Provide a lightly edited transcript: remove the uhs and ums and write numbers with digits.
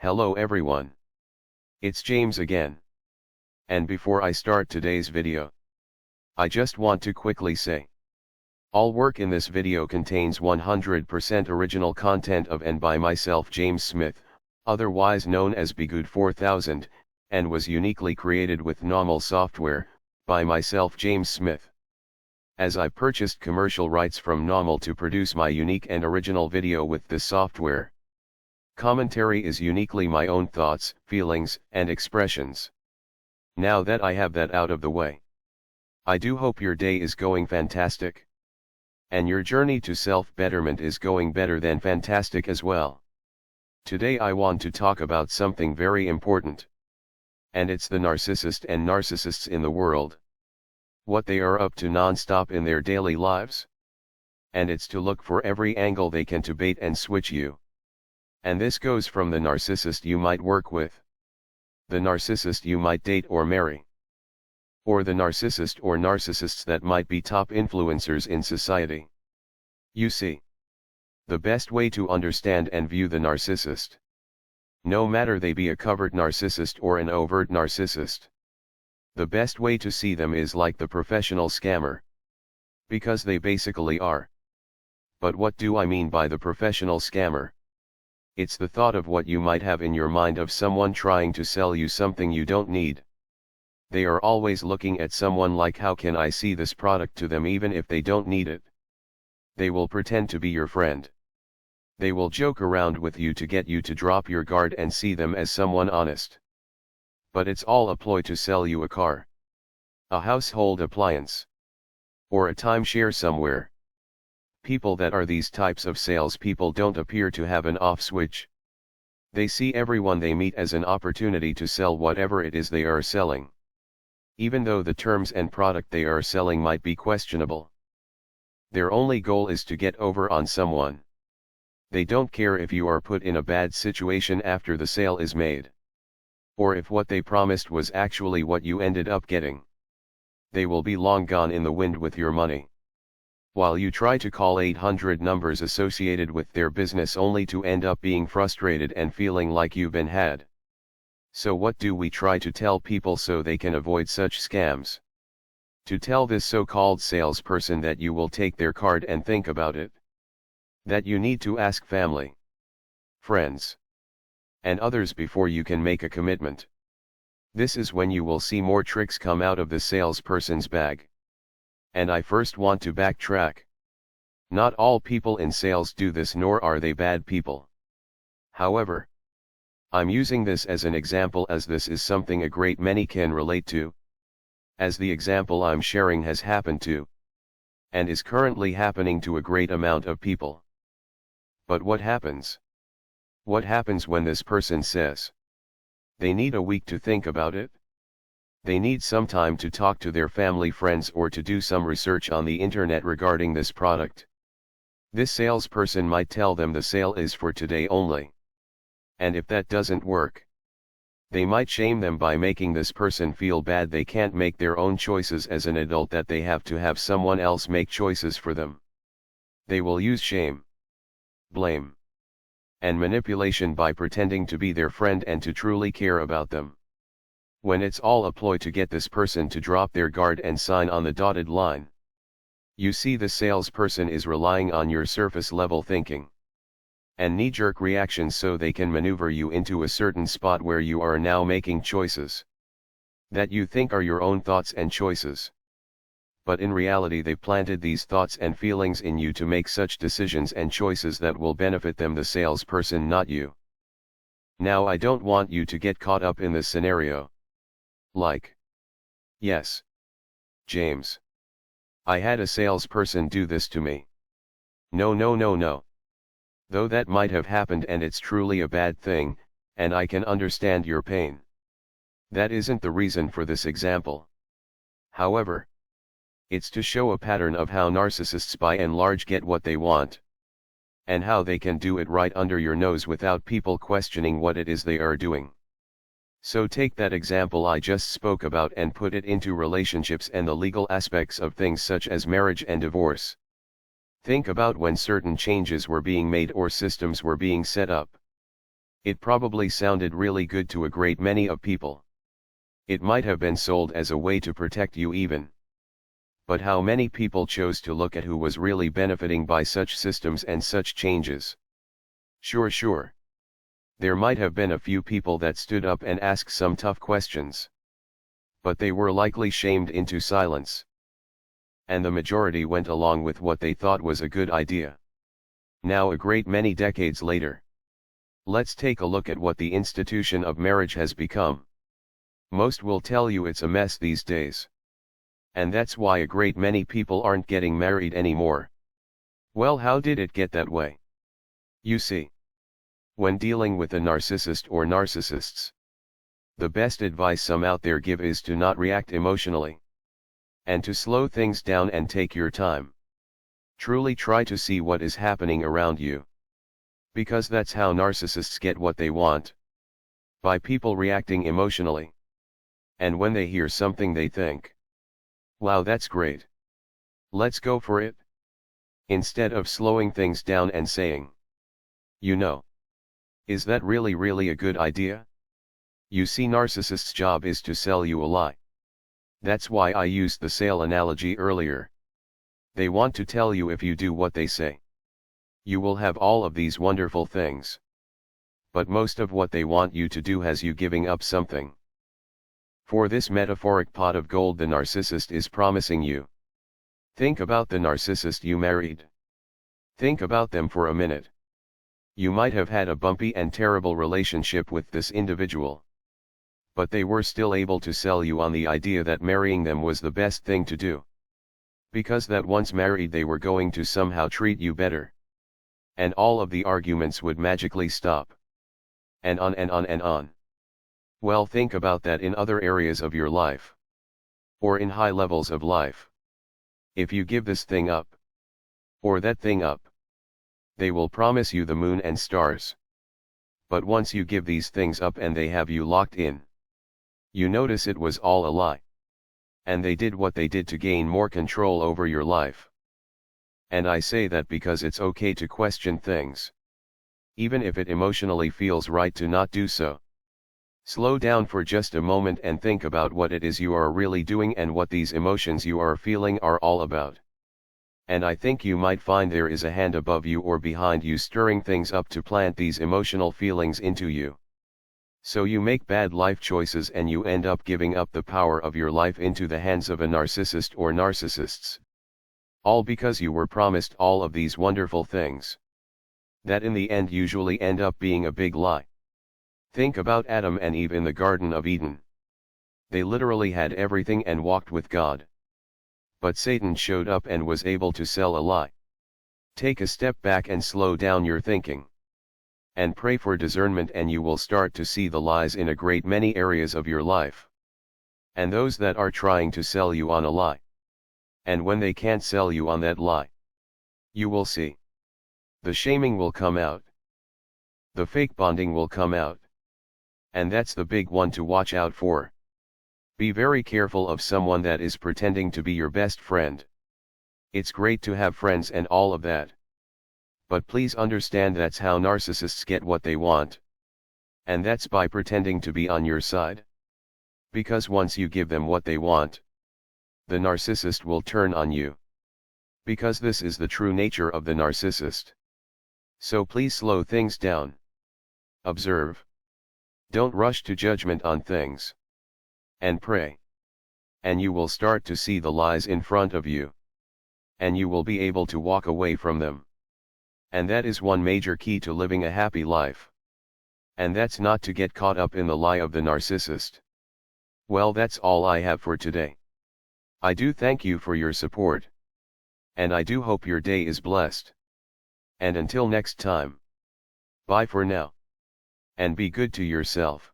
Hello everyone. It's James again. And before I start today's video, I just want to quickly say, all work in this video contains 100% original content of and by myself, James Smith, otherwise known as Bgood 4000, and was uniquely created with NAWMAL software, by myself, James Smith. As I purchased commercial rights from NAWMAL to produce my unique and original video with this software. Commentary is uniquely my own thoughts, feelings, and expressions. Now that I have that out of the way, I do hope your day is going fantastic. And your journey to self-betterment is going better than fantastic as well. Today I want to talk about something very important. And it's the narcissist and narcissists in the world. What they are up to non-stop in their daily lives. And it's to look for every angle they can to bait and switch you. And this goes from the narcissist you might work with, the narcissist you might date or marry, or the narcissist or narcissists that might be top influencers in society. You see, the best way to understand and view the narcissist, no matter they be a covert narcissist or an overt narcissist, the best way to see them is like the professional scammer. Because they basically are. But what do I mean by the professional scammer? It's the thought of what you might have in your mind of someone trying to sell you something you don't need. They are always looking at someone like, how can I see this product to them even if they don't need it? They will pretend to be your friend. They will joke around with you to get you to drop your guard and see them as someone honest. But it's all a ploy to sell you a car, a household appliance, or a timeshare somewhere. People that are these types of salespeople don't appear to have an off switch. They see everyone they meet as an opportunity to sell whatever it is they are selling, even though the terms and product they are selling might be questionable. Their only goal is to get over on someone. They don't care if you are put in a bad situation after the sale is made, or if what they promised was actually what you ended up getting. They will be long gone in the wind with your money, while you try to call 800 numbers associated with their business only to end up being frustrated and feeling like you've been had. So what do we try to tell people so they can avoid such scams? To tell this so-called salesperson that you will take their card and think about it. That you need to ask family, friends, and others before you can make a commitment. This is when you will see more tricks come out of the salesperson's bag. And I first want to backtrack. Not all people in sales do this, nor are they bad people. However, I'm using this as an example as this is something a great many can relate to. As the example I'm sharing has happened to, and is currently happening to a great amount of people. But what happens? What happens when this person says they need a week to think about it? They need some time to talk to their family, friends, or to do some research on the internet regarding this product. This salesperson might tell them the sale is for today only. And if that doesn't work, they might shame them by making this person feel bad they can't make their own choices as an adult, that they have to have someone else make choices for them. They will use shame, blame, and manipulation by pretending to be their friend and to truly care about them, when it's all a ploy to get this person to drop their guard and sign on the dotted line. You see, the salesperson is relying on your surface level thinking and knee-jerk reactions so they can maneuver you into a certain spot where you are now making choices that you think are your own thoughts and choices. But in reality they planted these thoughts and feelings in you to make such decisions and choices that will benefit them, the salesperson, not you. Now I don't want you to get caught up in this scenario. Like, yes, James, I had a salesperson do this to me. No, no, no, no. Though that might have happened and it's truly a bad thing, and I can understand your pain. That isn't the reason for this example. However, it's to show a pattern of how narcissists by and large get what they want, and how they can do it right under your nose without people questioning what it is they are doing. So take that example I just spoke about and put it into relationships and the legal aspects of things such as marriage and divorce. Think about when certain changes were being made or systems were being set up. It probably sounded really good to a great many of people. It might have been sold as a way to protect you even. But how many people chose to look at who was really benefiting by such systems and such changes? Sure. There might have been a few people that stood up and asked some tough questions. But they were likely shamed into silence. And the majority went along with what they thought was a good idea. Now a great many decades later, let's take a look at what the institution of marriage has become. Most will tell you it's a mess these days. And that's why a great many people aren't getting married anymore. Well, how did it get that way? You see, when dealing with a narcissist or narcissists, the best advice some out there give is to not react emotionally. And to slow things down and take your time. Truly try to see what is happening around you. Because that's how narcissists get what they want. By people reacting emotionally. And when they hear something they think, wow, that's great. Let's go for it. Instead of slowing things down and saying, you know, is that really a good idea? You see, narcissists' job is to sell you a lie. That's why I used the sale analogy earlier. They want to tell you if you do what they say, you will have all of these wonderful things. But most of what they want you to do has you giving up something. For this metaphoric pot of gold the narcissist is promising you. Think about the narcissist you married. Think about them for a minute. You might have had a bumpy and terrible relationship with this individual. But they were still able to sell you on the idea that marrying them was the best thing to do. Because that once married they were going to somehow treat you better. And all of the arguments would magically stop. And on and on and on. Well, think about that in other areas of your life. Or in high levels of life. If you give this thing up, or that thing up, they will promise you the moon and stars. But once you give these things up and they have you locked in, you notice it was all a lie. And they did what they did to gain more control over your life. And I say that because it's okay to question things. Even if it emotionally feels right to not do so. Slow down for just a moment and think about what it is you are really doing and what these emotions you are feeling are all about. And I think you might find there is a hand above you or behind you stirring things up to plant these emotional feelings into you. So you make bad life choices and you end up giving up the power of your life into the hands of a narcissist or narcissists. All because you were promised all of these wonderful things. That in the end usually end up being a big lie. Think about Adam and Eve in the Garden of Eden. They literally had everything and walked with God. But Satan showed up and was able to sell a lie. Take a step back and slow down your thinking. And pray for discernment and you will start to see the lies in a great many areas of your life. And those that are trying to sell you on a lie. And when they can't sell you on that lie, you will see. The shaming will come out. The fake bonding will come out. And that's the big one to watch out for. Be very careful of someone that is pretending to be your best friend. It's great to have friends and all of that. But please understand that's how narcissists get what they want. And that's by pretending to be on your side. Because once you give them what they want, the narcissist will turn on you. Because this is the true nature of the narcissist. So please slow things down. Observe. Don't rush to judgment on things. And pray. And you will start to see the lies in front of you. And you will be able to walk away from them. And that is one major key to living a happy life. And that's not to get caught up in the lie of the narcissist. Well, that's all I have for today. I do thank you for your support. And I do hope your day is blessed. And until next time. Bye for now. And be good to yourself.